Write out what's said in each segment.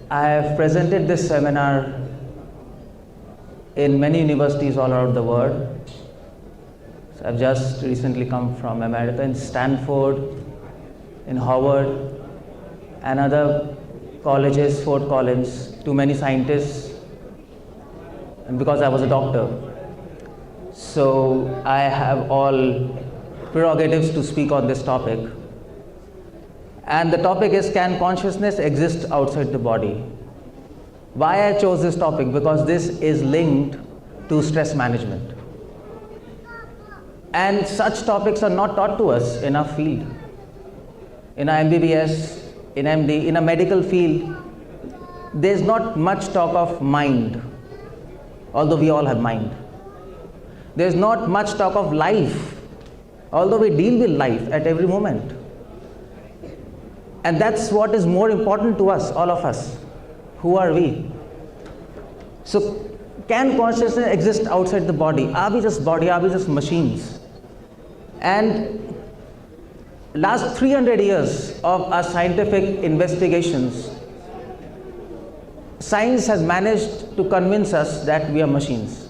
I have presented this seminar in many universities all around the world. So I've just recently come from America, in Stanford, in Harvard, and other colleges, Fort Collins, to many scientists, and because I was a doctor. So I have all prerogatives to speak on this topic. And the topic is, can consciousness exist outside the body? Why I chose this topic? Because this is linked to stress management. And such topics are not taught to us in our field. In our MBBS, in MD, in a medical field, there's not much talk of mind, although we all have mind. There's not much talk of life, although we deal with life at every moment. And that's what is more important to us, all of us. Who are we? So, can consciousness exist outside the body? Are we just body? Are we just machines? And last 300 years of our scientific investigations, science has managed to convince us that we are machines.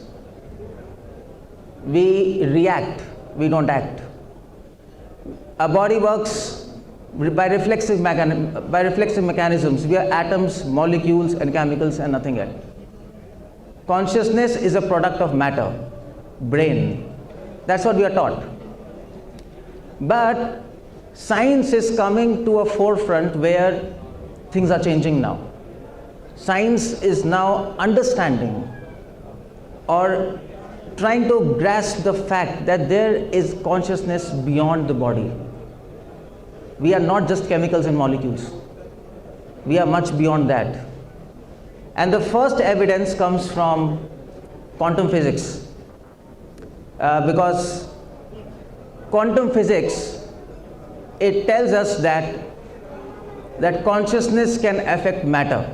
We react, we don't act. Our body works by reflexive mechanisms. We are atoms, molecules, and chemicals, and nothing else. Consciousness is a product of matter, brain. That's what we are taught. But science is coming to a forefront where things are changing now. Science is now understanding or trying to grasp the fact that there is consciousness beyond the body. We are not just chemicals and molecules. We are much beyond that. And the first evidence comes from quantum physics. Because quantum physics, it tells us that consciousness can affect matter.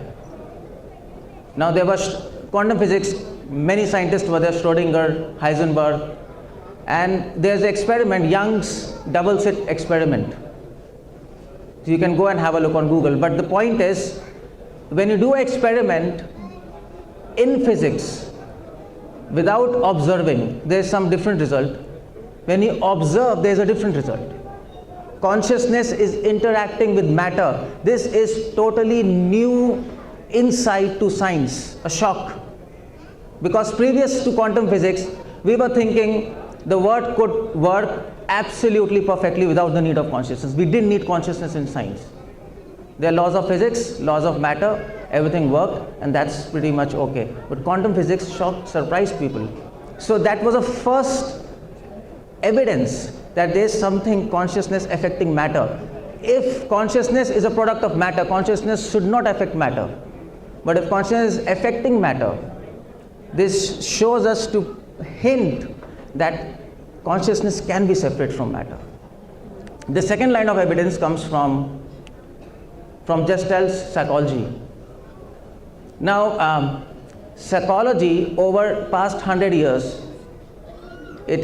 Now there was quantum physics, many scientists were there, Schrödinger, Heisenberg, and there's an experiment, Young's double slit experiment. So you can go and have a look on Google. But the point is, when you do an experiment in physics without observing, there's some different result. When you observe, there's a different result. Consciousness is interacting with matter. This is totally new insight to science, a shock. Because previous to quantum physics, we were thinking the world could work absolutely perfectly without the need of consciousness. We didn't need consciousness in science. There are laws of physics, laws of matter, everything worked, and that's pretty much okay. But quantum physics surprised people. So that was the first evidence that there is something, consciousness affecting matter. If consciousness is a product of matter, consciousness should not affect matter. But if consciousness is affecting matter, this shows us to hint that consciousness can be separate from matter. The second line of evidence comes from Gestalt psychology. Now, psychology over past 100 years, it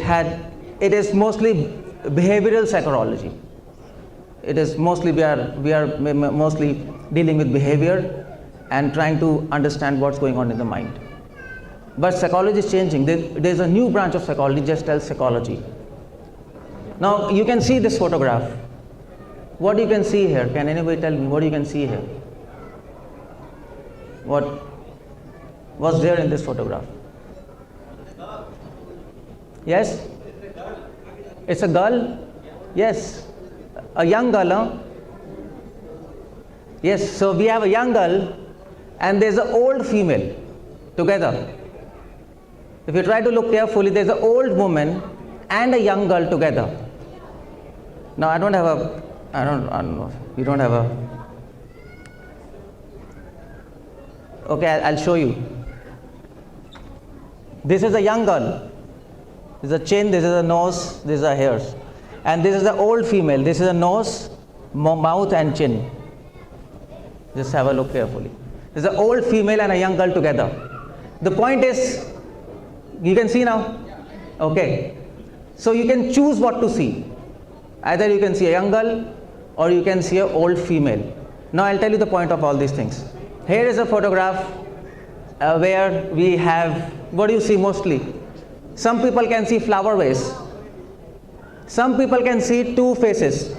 is mostly behavioral psychology. It is mostly, we are mostly dealing with behavior and trying to understand what's going on in the mind. But psychology is changing. There's a new branch of psychology, Gestalt psychology. Now you can see this photograph. What you can see here? Can anybody tell me what you can see here? What's there in this photograph? Yes? It's a girl? Yes. A young girl, huh? Yes, so we have a young girl and there's an old female together. If you try to look carefully, there's an old woman and a young girl together. Now I don't know, you don't have a, okay, I'll show you. This is a young girl. This is a chin, this is a nose, this is a hairs. And this is the old female. This is a nose, mouth and chin. Just have a look carefully. This is an old female and a young girl together. The point is, you can see now? Okay. So you can choose what to see. Either you can see a young girl or you can see an old female. Now I'll tell you the point of all these things. Here is a photograph where we have, what do you see mostly? Some people can see flower vase. Some people can see two faces,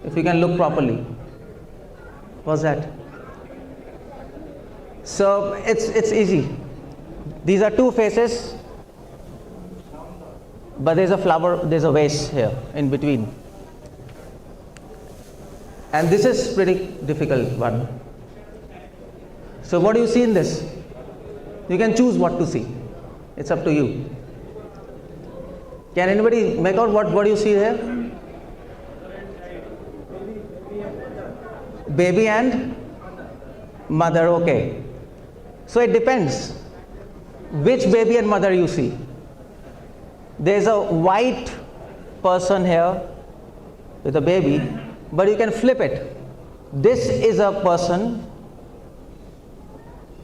if you can look properly. What's that? So it's easy. These are two faces, but there's a flower, there's a vase here in between. And this is pretty difficult one. So what do you see in this? You can choose what to see. It's up to you. Can anybody make out what do you see here? Baby and mother, okay. So it depends which baby and mother you see. There's a white person here with a baby, but you can flip it. This is a person,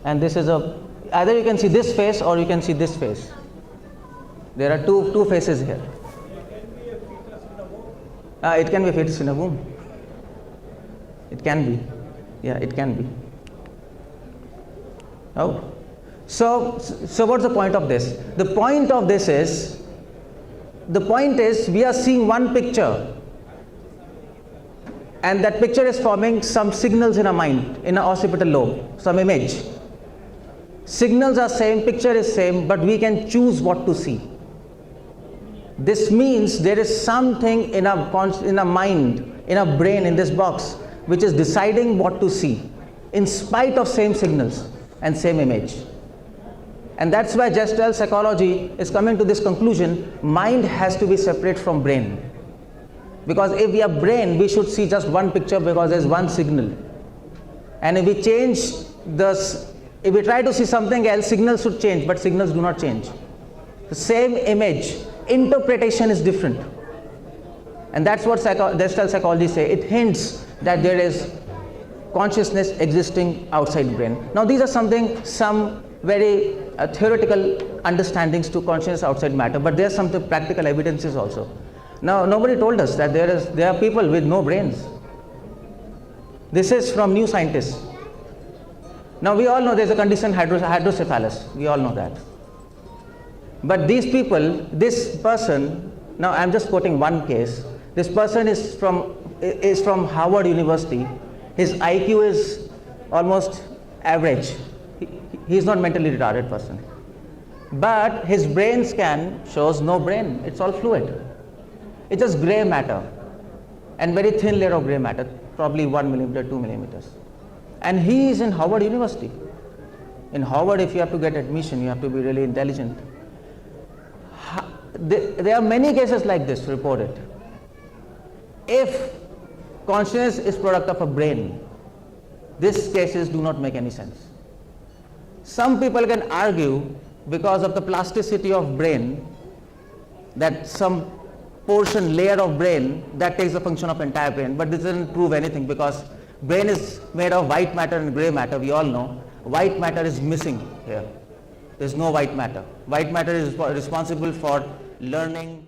and this is a, either you can see this face or you can see this face. There are two faces here. It can be a fetus in a womb. It can be. Yeah, it can be. Oh. So what's the point of this? The point is we are seeing one picture, and that picture is forming some signals in our mind, in our occipital lobe, some image. Signals are same, picture is same, but we can choose what to see. This means there is something in our mind, in our brain, in this box, which is deciding what to see, in spite of same signals and same image. And that's why gestalt psychology is coming to this conclusion: mind has to be separate from brain. Because if we have brain, we should see just one picture because there's one signal. And if we change this, if we try to see something else, signals should change, but signals do not change. The same image, interpretation is different. And that's what gestalt psychology say. It hints that there is consciousness existing outside brain. Now these are some very theoretical understandings to consciousness outside matter, but there are some practical evidences also. Now nobody told us that there are people with no brains. This is from New Scientist. Now we all know there's a condition hydrocephalus. We all know that. But these people, this person, now I'm just quoting one case. This person is from Harvard University. His IQ is almost average. He is not mentally retarded person. But his brain scan shows no brain. It's all fluid. It's just gray matter, and very thin layer of gray matter, probably 1 millimeter, 2 millimeters. And he is in Harvard University. In Harvard, if you have to get admission, you have to be really intelligent. There are many cases like this reported. If consciousness is product of a brain, these cases do not make any sense. Some people can argue because of the plasticity of brain that some portion, layer of brain that takes the function of entire brain, but this doesn't prove anything because brain is made of white matter and gray matter. We all know white matter is missing here. There's no white matter. White matter is responsible for learning,